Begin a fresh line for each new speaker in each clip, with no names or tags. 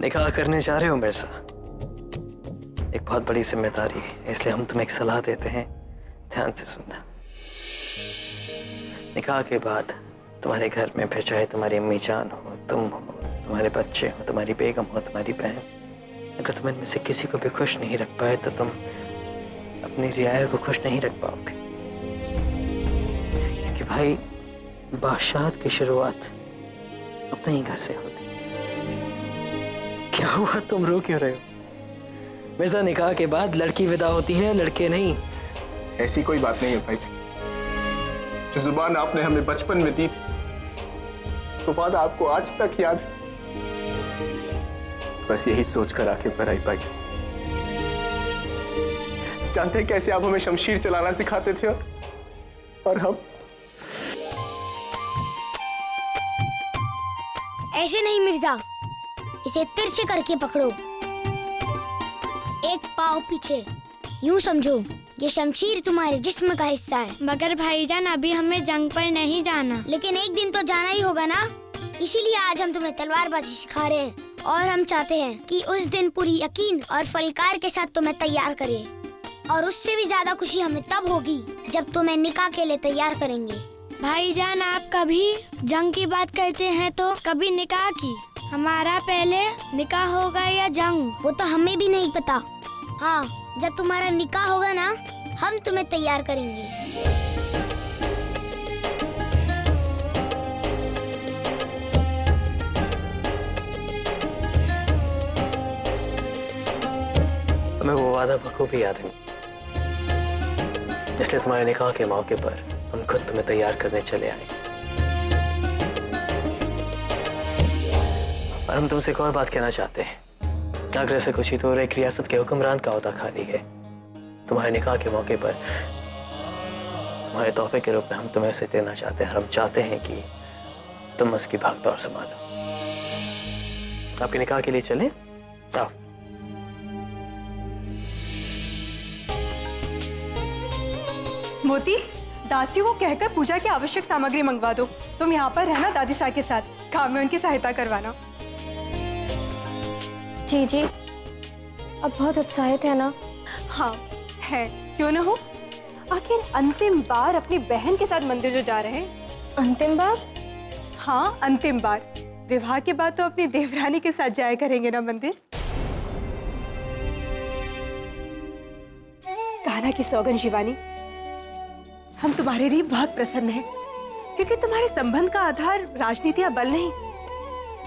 निकाह करने जा रहे हो मिर्जा, एक बहुत बड़ी जिम्मेदारी है, इसलिए हम तुम्हें एक सलाह देते हैं, ध्यान से सुनना। निकाह के बाद तुम्हारे घर में फिर चाहे तुम्हारी अम्मी जान हो, तुम हो, तुम्हारे बच्चे हो, तुम्हारी बेगम हो, तुम्हारी बहन, अगर तुम इनमें से किसी को भी खुश नहीं रख पाए तो तुम अपनी रियाया को खुश नहीं रख पाओगे। क्योंकि भाई बादशाहत की शुरुआत अपने ही घर से होती। क्या हुआ, तुम रो क्यों रहे हो? मिर्जा, निकाह के बाद लड़की विदा होती है, लड़के नहीं।
ऐसी कोई बात नहीं है भाई जी। जो जुबान आपने हमें बचपन में दी थी, तो वादा आपको आज तक याद है। बस यही सोचकर आंखें भर आई भाई जी। जानते हैं कैसे आप हमें शमशीर चलाना सिखाते थे, और हम
ऐसे नहीं मिर्जा, इसे तिरछे करके पकड़ो, एक पाँव पीछे, यूं समझो ये शमशीर तुम्हारे जिस्म का हिस्सा है।
मगर भाईजान अभी हमें जंग पर नहीं जाना।
लेकिन एक दिन तो जाना ही होगा ना, इसीलिए आज हम तुम्हें तलवारबाजी सिखा रहे हैं, और हम चाहते हैं कि उस दिन पूरी यकीन और फलकार के साथ तुम्हें तैयार करें। और उससे भी ज्यादा खुशी हमें तब होगी जब तुम्हें निकाह के लिए तैयार करेंगे।
भाईजान, आप कभी जंग की बात करते हैं तो कभी निकाह की। हमारा पहले निकाह होगा या जंग,
वो तो हमें भी नहीं पता। हाँ, जब तुम्हारा निकाह होगा ना, हम तुम्हें तैयार करेंगे।
हमें वो वादा बखूबी याद है, इसलिए तुम्हारे निकाह के मौके पर हम खुद तुम्हें तैयार करने चले आए। और हम तुमसे एक और बात कहना चाहते हैं। आगरा से कुछ ही दूर एक रियासत के हुक्मरान का ओहदा खाली है। तुम्हारे निकाह के मौके पर तुम्हारे तोहफे के रूप में हम तुम्हें ऐसे देना चाहते हैं। हम चाहते हैं कि तुम उसकी भागदौड़ संभालो। आपके निकाह के लिए चलें? आओ।
मोती, दासियों को कहकर पूजा की आवश्यक सामग्री मंगवा दो। तुम यहाँ पर रहना दादी सा के साथ, काम में उनकी सहायता करवाना।
जी जी, अब बहुत उत्साहित है ना?
हाँ है, क्यों ना हो। आखिर अंतिम बार अपनी बहन के साथ मंदिर जो जा रहे हैं।
अंतिम बार?
हाँ, अंतिम बार। विवाह के बाद तो अपनी देवरानी के साथ जाया करेंगे ना मंदिर। कान्हा की सौगन शिवानी, हम तुम्हारे लिए बहुत प्रसन्न हैं, क्योंकि तुम्हारे संबंध का आधार राजनीति या बल नहीं,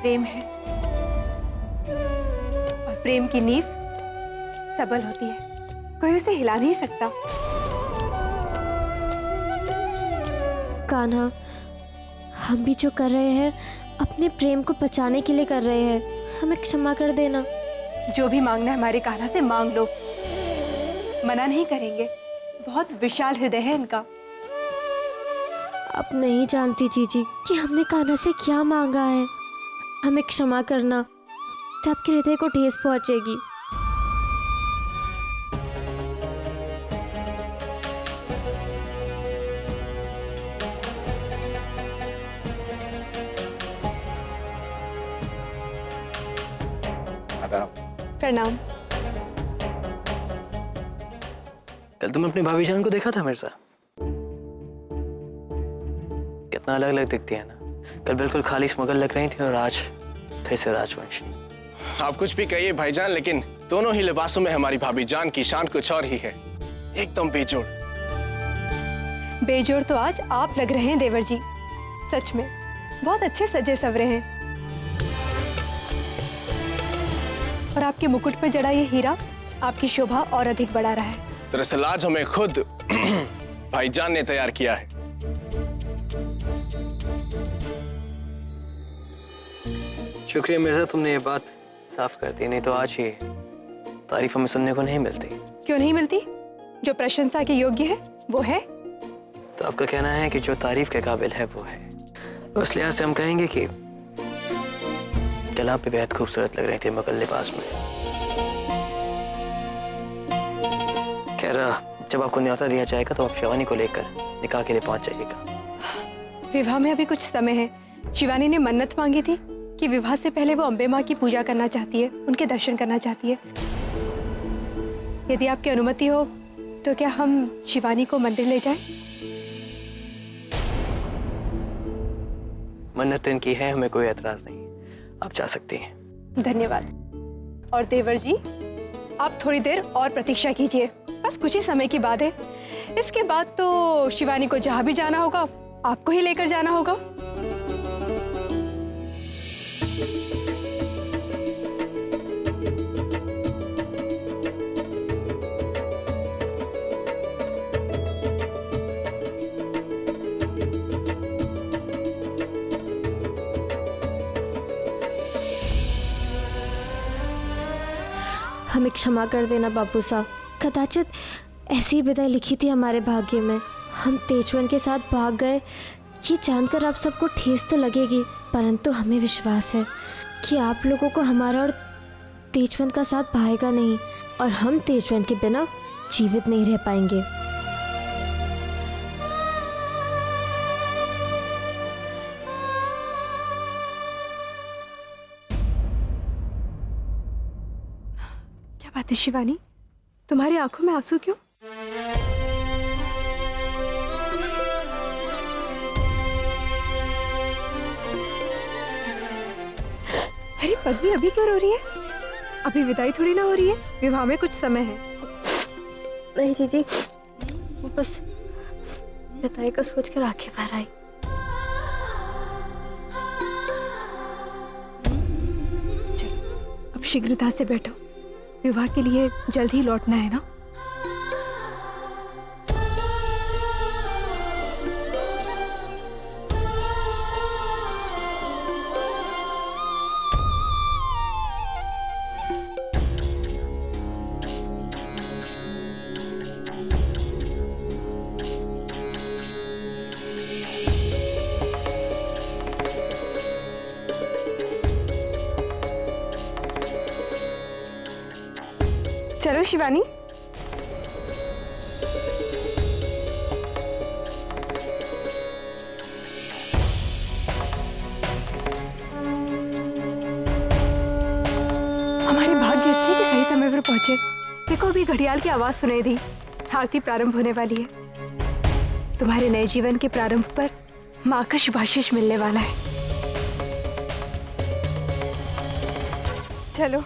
प्रेम है। और प्रेम की नींव सबल होती है, कोई उसे हिला नहीं सकता।
कान्हा, हम भी जो कर रहे हैं अपने प्रेम को बचाने के लिए कर रहे हैं, हमें क्षमा कर देना।
जो भी मांगना है हमारे कान्हा से मांग लो, मना नहीं करेंगे। बहुत विशाल हृदय है इनका।
अब नहीं जानती जीजी कि हमने कान्हा से क्या मांगा है। हमें क्षमा करना, सबके हृदय को ठेस पहुंचेगी।
प्रणाम।
कल तुमने अपनी भाभी जान को देखा था मिर्जा? कितना अलग अलग दिखती है ना। कल बिल्कुल खालिश मुगल लग रही थी और आज फिर से राजवंशी।
आप कुछ भी कहिए भाईजान, लेकिन दोनों ही लिबासों में हमारी भाभी जान की शान कुछ और ही है, एकदम बेजोड़।
बेजोड़ तो आज आप लग रहे हैं देवर जी, सच में बहुत अच्छे सजे सवरे हैं। और आपके मुकुट पर जड़ा ये हीरा आपकी शोभा और अधिक बढ़ा रहा है।
दरअसल आज हमें खुद भाईजान ने तैयार किया है।
शुक्रिया मिर्जा, तुमने ये बात साफ कर दी, नहीं तो आज ही तारीफ हमें सुनने को नहीं मिलती।
क्यों नहीं मिलती? जो प्रशंसा के योग्य है वो है।
तो आपका कहना है कि जो तारीफ के काबिल है वो है। उस लिहाज से हम कहेंगे कि कल आप भी बेहद खूबसूरत लग रही थी मुगल लिबास में। खैर, जब आपको न्योता दिया जाएगा तो आप शिवानी को लेकर निकाह के लिए पहुंच जाइएगा।
विवाह में अभी कुछ समय है। शिवानी ने मन्नत मांगी थी कि विवाह से पहले वो अम्बे माँ की पूजा करना चाहती है, उनके दर्शन करना चाहती है। यदि आपकी अनुमति हो तो क्या हम शिवानी को मंदिर ले जाएं?
मन्नत इनकी है, हमें कोई एतराज नहीं, आप जा सकती हैं।
धन्यवाद। और देवर जी, आप थोड़ी देर और प्रतीक्षा कीजिए, बस कुछ ही समय की बात है। इसके बाद तो शिवानी को जहाँ भी जाना होगा आपको ही लेकर जाना होगा।
हमें क्षमा कर देना बापू साहब, कदाचित ऐसी ही विदाई लिखी थी हमारे भाग्य में। हम तेजवन के साथ भाग गए, ये जानकर आप सबको ठेस तो लगेगी, परंतु हमें विश्वास है कि आप लोगों को हमारा और तेजवन का साथ भाएगा नहीं, और हम तेजवन के बिना जीवित नहीं रह पाएंगे।
क्या बात है शिवानी, तुम्हारी आंखों में आंसू क्यों? अरे पद्मी, अभी क्यों रो रही है? अभी विदाई थोड़ी ना हो रही है, विवाह में कुछ समय है।
नहीं जीजी, वो बस विदाई का सोचकर आंखें भर आई।
चलो अब शीघ्रता से बैठो, विवाह के लिए जल्द ही लौटना है ना। चलो शिवानी। हमारे भाग्य अच्छे कि सही समय पर पहुंचे। देखो अभी घड़ियाल की आवाज सुनाई दी, आरती प्रारंभ होने वाली है। तुम्हारे नए जीवन के प्रारंभ पर माँ का शुभाशीष मिलने वाला है। चलो।